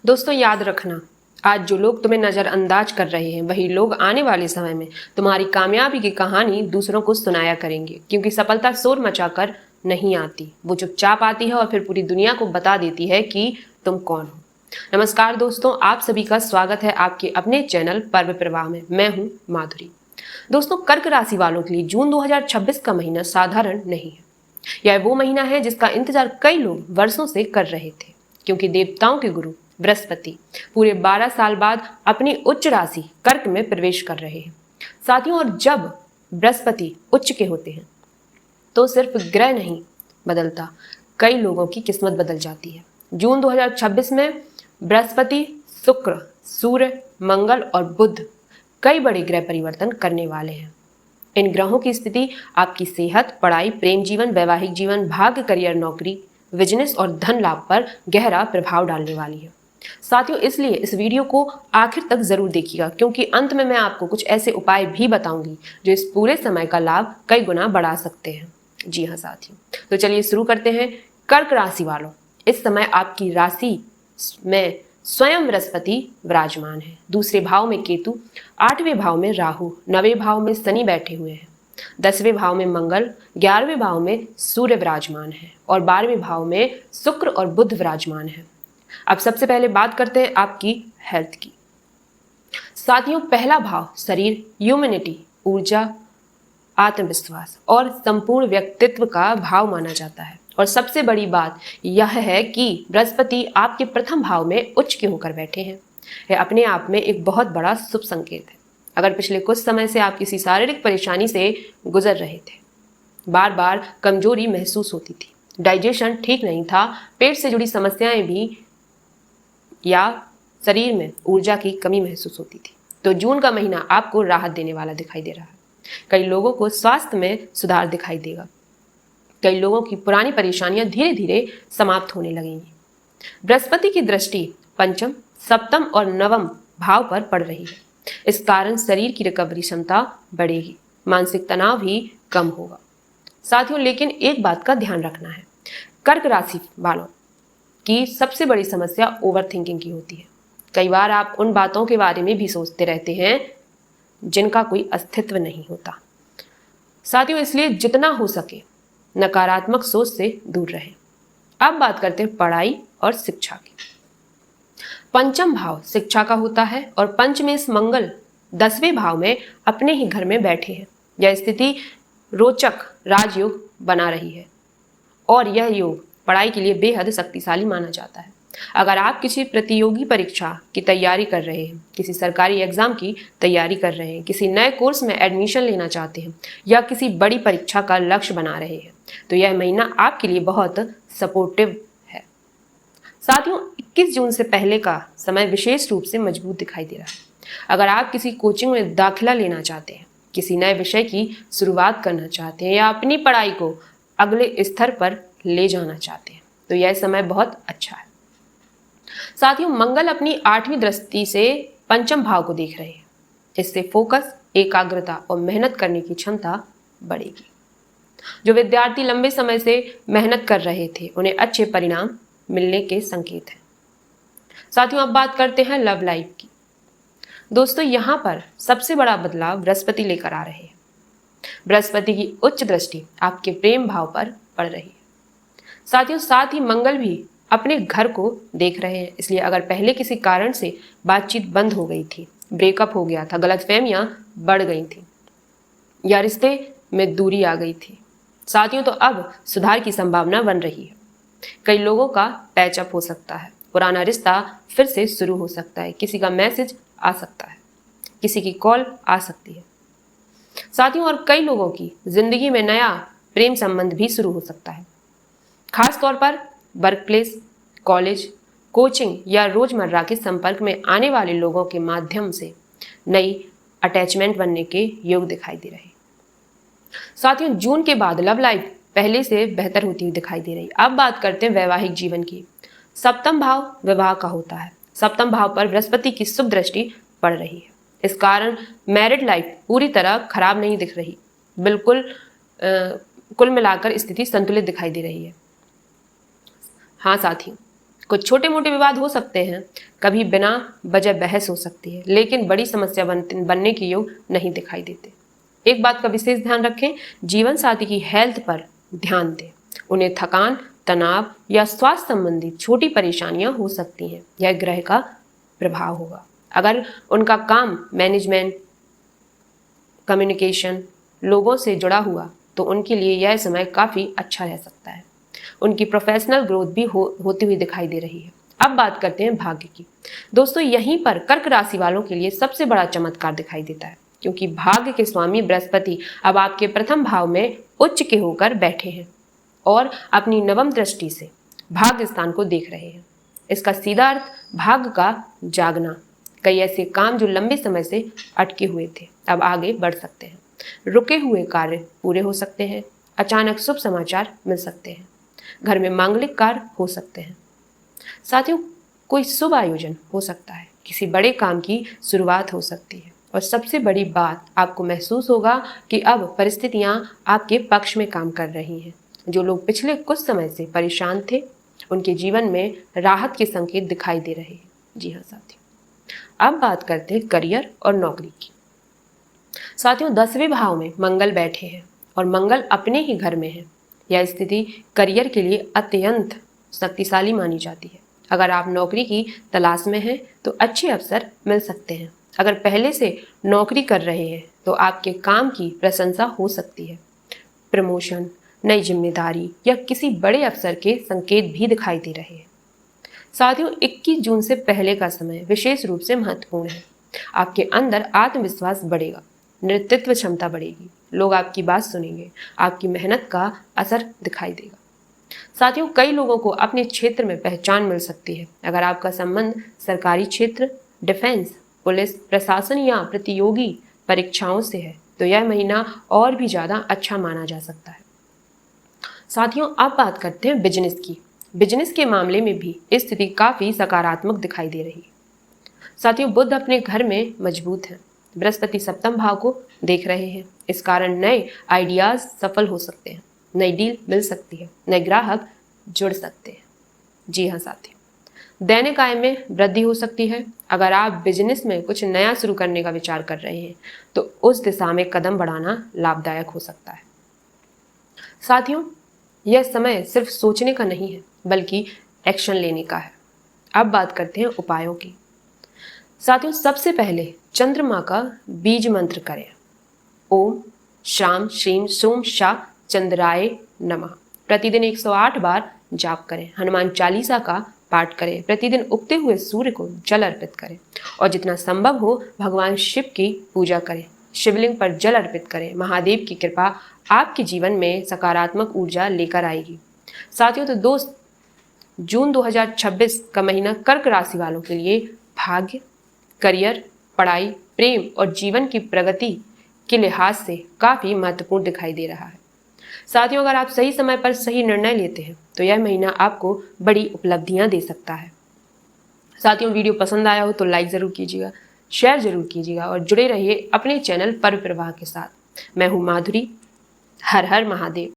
दोस्तों याद रखना, आज जो लोग तुम्हें नज़रअंदाज कर रहे हैं वही लोग आने वाले समय में तुम्हारी कामयाबी की कहानी दूसरों को सुनाया करेंगे, क्योंकि सफलता शोर मचाकर नहीं आती, वो चुपचाप आती है और फिर पूरी दुनिया को बता देती है कि तुम कौन हो। नमस्कार दोस्तों, आप सभी का स्वागत है आपके अपने चैनल पर्व प्रवाह में। मैं हूं माधुरी। दोस्तों, कर्क राशि वालों के लिए जून 2026 का महीना साधारण नहीं है। यह वो महीना है जिसका इंतजार कई लोग वर्षों से कर रहे थे, क्योंकि देवताओं के गुरु बृहस्पति पूरे 12 साल बाद अपनी उच्च राशि कर्क में प्रवेश कर रहे हैं। साथियों, और जब बृहस्पति उच्च के होते हैं तो सिर्फ ग्रह नहीं बदलता, कई लोगों की किस्मत बदल जाती है। जून 2026 में बृहस्पति, शुक्र, सूर्य, मंगल और बुध कई बड़े ग्रह परिवर्तन करने वाले हैं। इन ग्रहों की स्थिति आपकी सेहत, पढ़ाई, प्रेम जीवन, वैवाहिक जीवन, भाग्य, करियर, नौकरी, बिजनेस और धन लाभ पर गहरा प्रभाव डालने वाली है। साथियों, इसलिए इस वीडियो को आखिर तक जरूर देखिएगा, क्योंकि अंत में मैं आपको कुछ ऐसे उपाय भी बताऊंगी जो इस पूरे समय का लाभ कई गुना बढ़ा सकते हैं। जी हाँ साथियों, तो चलिए शुरू करते हैं। कर्क राशि वालों, इस समय आपकी राशि में स्वयं बृहस्पति विराजमान है। दूसरे भाव में केतु, 8वें भाव में राहु, 9वें भाव में शनि बैठे हुए हैं, 10वें भाव में मंगल, 11वें भाव में सूर्य विराजमान है और 12वें भाव में शुक्र और बुध विराजमान है। अब सबसे पहले बात करते हैं आपकी हेल्थ की। साथियों, पहला भाव शरीर, ह्यूमैनिटी, ऊर्जा, आत्मविश्वास और संपूर्ण व्यक्तित्व का भाव माना जाता है। और सबसे बड़ी बात यह है कि बृहस्पति आपके प्रथम भाव में उच्च के होकर बैठे हैं। यह अपने आप में एक बहुत बड़ा शुभ संकेत है। अगर पिछले कुछ समय से आप किसी शारीरिक परेशानी से गुजर रहे थे, बार बार कमजोरी महसूस होती थी, डाइजेशन ठीक नहीं था, पेट से जुड़ी समस्याएं भी या शरीर में ऊर्जा की कमी महसूस होती थी, तो जून का महीना आपको राहत देने वाला दिखाई दे रहा है। कई लोगों को स्वास्थ्य में सुधार दिखाई देगा। कई लोगों की पुरानी परेशानियां धीरे धीरे समाप्त होने लगेंगी। बृहस्पति की दृष्टि पंचम, सप्तम और नवम भाव पर पड़ रही है। इस कारण शरीर की रिकवरी क्षमता बढ़ेगी, मानसिक तनाव भी कम होगा। साथियों, लेकिन एक बात का ध्यान रखना है, कर्क राशि वालों की सबसे बड़ी समस्या ओवर थिंकिंग की होती है। कई बार आप उन बातों के बारे में भी सोचते रहते हैं जिनका कोई अस्तित्व नहीं होता। साथियों, इसलिए जितना हो सके नकारात्मक सोच से दूर रहें। अब बात करते हैं पढ़ाई और शिक्षा की। पंचम भाव शिक्षा का होता है और पंचमेश मंगल 10वें भाव में अपने ही घर में बैठे हैं। यह स्थिति रोचक राजयोग बना रही है और यह योग पढ़ाई के लिए बेहद शक्तिशाली माना जाता है। अगर आप किसी प्रतियोगी परीक्षा की तैयारी कर रहे हैं, किसी सरकारी एग्जाम की तैयारी कर रहे हैं, किसी नए कोर्स में एडमिशन लेना चाहते हैं या किसी बड़ी परीक्षा का लक्ष्य बना रहे हैं, तो यह महीना आपके लिए बहुत सपोर्टिव है। साथियों, 21 जून से पहले का समय विशेष रूप से मजबूत दिखाई दे रहा है। अगर आप किसी कोचिंग में दाखिला लेना चाहते हैं, किसी नए विषय की शुरुआत करना चाहते हैं या अपनी पढ़ाई को अगले स्तर पर ले जाना चाहते हैं, तो यह समय बहुत अच्छा है। साथियों, मंगल अपनी 8वीं दृष्टि से पंचम भाव को देख रहे हैं। इससे फोकस, एकाग्रता और मेहनत करने की क्षमता बढ़ेगी। जो विद्यार्थी लंबे समय से मेहनत कर रहे थे, उन्हें अच्छे परिणाम मिलने के संकेत हैं। साथियों, अब बात करते हैं लव लाइफ की। दोस्तों, यहाँ पर सबसे बड़ा बदलाव बृहस्पति लेकर आ रहे हैं। बृहस्पति की उच्च दृष्टि आपके प्रेम भाव पर पड़ रही है। साथियों, साथ ही मंगल भी अपने घर को देख रहे हैं। इसलिए अगर पहले किसी कारण से बातचीत बंद हो गई थी, ब्रेकअप हो गया था, गलतफहमियां बढ़ गई थी या रिश्ते में दूरी आ गई थी, साथियों, तो अब सुधार की संभावना बन रही है। कई लोगों का पैचअप हो सकता है, पुराना रिश्ता फिर से शुरू हो सकता है, किसी का मैसेज आ सकता है, किसी की कॉल आ सकती है। साथियों, और कई लोगों की जिंदगी में नया प्रेम संबंध भी शुरू हो सकता है। खास तौर पर वर्क प्लेस, कॉलेज, कोचिंग या रोजमर्रा के संपर्क में आने वाले लोगों के माध्यम से नई अटैचमेंट बनने के योग दिखाई दे रहे। साथियों, जून के बाद लव लाइफ पहले से बेहतर होती हुई दिखाई दे रही। अब बात करते हैं वैवाहिक जीवन की। सप्तम भाव विवाह का होता है। सप्तम भाव पर बृहस्पति की शुभ दृष्टि पड़ रही है। इस कारण मैरिड लाइफ पूरी तरह खराब नहीं दिख रही, बिल्कुल कुल मिलाकर स्थिति संतुलित दिखाई दे रही है। हाँ साथियों, कुछ छोटे मोटे विवाद हो सकते हैं, कभी बिना वजह बहस हो सकती है, लेकिन बड़ी समस्या बनने के योग नहीं दिखाई देते। एक बात का विशेष ध्यान रखें, जीवन साथी की हेल्थ पर ध्यान दें। उन्हें थकान, तनाव या स्वास्थ्य संबंधी छोटी परेशानियां हो सकती हैं, यह ग्रह का प्रभाव होगा। अगर उनका काम मैनेजमेंट, कम्युनिकेशन, लोगों से जुड़ा हुआ तो उनके लिए यह समय काफ़ी अच्छा रह सकता है। उनकी प्रोफेशनल ग्रोथ भी होती हुई दिखाई दे रही है। अब बात करते हैं भाग्य की। दोस्तों, यहीं पर कर्क राशि वालों के लिए सबसे बड़ा चमत्कार दिखाई देता है, क्योंकि भाग्य के स्वामी बृहस्पति अब आपके प्रथम भाव में उच्च के होकर बैठे हैं और अपनी नवम दृष्टि से भाग्य स्थान को देख रहे हैं। इसका सीधा अर्थ भाग्य का जागना। कई ऐसे काम जो लंबे समय से अटके हुए थे अब आगे बढ़ सकते हैं। रुके हुए कार्य पूरे हो सकते हैं। अचानक शुभ समाचार मिल सकते हैं। घर में मांगलिक कार्य हो सकते हैं। साथियों, कोई शुभ आयोजन हो सकता है। किसी बड़े काम की शुरुआत हो सकती है। और सबसे बड़ी बात, आपको महसूस होगा कि अब परिस्थितियां आपके पक्ष में काम कर रही हैं। जो लोग पिछले कुछ समय से परेशान थे, उनके जीवन में राहत के संकेत दिखाई दे रहे हैं। जी हाँ साथियों, अब बात करते हैं करियर और नौकरी की। साथियों, 10वें भाव में मंगल बैठे हैं और मंगल अपने ही घर में है। यह स्थिति करियर के लिए अत्यंत शक्तिशाली मानी जाती है। अगर आप नौकरी की तलाश में हैं तो अच्छे अवसर मिल सकते हैं। अगर पहले से नौकरी कर रहे हैं तो आपके काम की प्रशंसा हो सकती है। प्रमोशन, नई जिम्मेदारी या किसी बड़े अवसर के संकेत भी दिखाई दे रहे हैं। साथियों, 21 जून से पहले का समय विशेष रूप से महत्वपूर्ण है। आपके अंदर आत्मविश्वास बढ़ेगा, नेतृत्व क्षमता बढ़ेगी, लोग आपकी बात सुनेंगे, आपकी मेहनत का असर दिखाई देगा। साथियों, कई लोगों को अपने क्षेत्र में पहचान मिल सकती है। अगर आपका संबंध सरकारी क्षेत्र, डिफेंस, पुलिस, प्रशासन या प्रतियोगी परीक्षाओं से है तो यह महीना और भी ज़्यादा अच्छा माना जा सकता है। साथियों, अब बात करते हैं बिजनेस की। बिजनेस के मामले में भी स्थिति काफ़ी सकारात्मक दिखाई दे रही है। साथियों, बुध अपने घर में मजबूत है। बृहस्पति सप्तम भाव को देख रहे हैं। इस कारण नए आइडियाज सफल हो सकते हैं, नई डील मिल सकती है, नए ग्राहक जुड़ सकते हैं। जी हाँ साथियों, दैनिक आय में वृद्धि हो सकती है। अगर आप बिजनेस में कुछ नया शुरू करने का विचार कर रहे हैं तो उस दिशा में कदम बढ़ाना लाभदायक हो सकता है। साथियों, यह समय सिर्फ सोचने का नहीं है बल्कि एक्शन लेने का है। अब बात करते हैं उपायों की। साथियों, सबसे पहले चंद्रमा का बीज मंत्र करें। ओम शाम श्रीम सोम शा चंद्राय नमः। प्रतिदिन 108 बार जाप करें। हनुमान चालीसा का पाठ करें। प्रतिदिन उगते हुए सूर्य को जल अर्पित करें और जितना संभव हो भगवान शिव की पूजा करें। शिवलिंग पर जल अर्पित करें। महादेव की कृपा आपके जीवन में सकारात्मक ऊर्जा लेकर आएगी। साथियों, तो दोस्त, जून 2026 का महीना कर्क राशि वालों के लिए भाग्य, करियर, पढ़ाई, प्रेम और जीवन की प्रगति के लिहाज से काफ़ी महत्वपूर्ण दिखाई दे रहा है। साथियों, अगर आप सही समय पर सही निर्णय लेते हैं तो यह महीना आपको बड़ी उपलब्धियां दे सकता है। साथियों, वीडियो पसंद आया हो तो लाइक ज़रूर कीजिएगा, शेयर ज़रूर कीजिएगा और जुड़े रहिए अपने चैनल पर्व प्रवाह के साथ। मैं हूँ माधुरी। हर हर महादेव।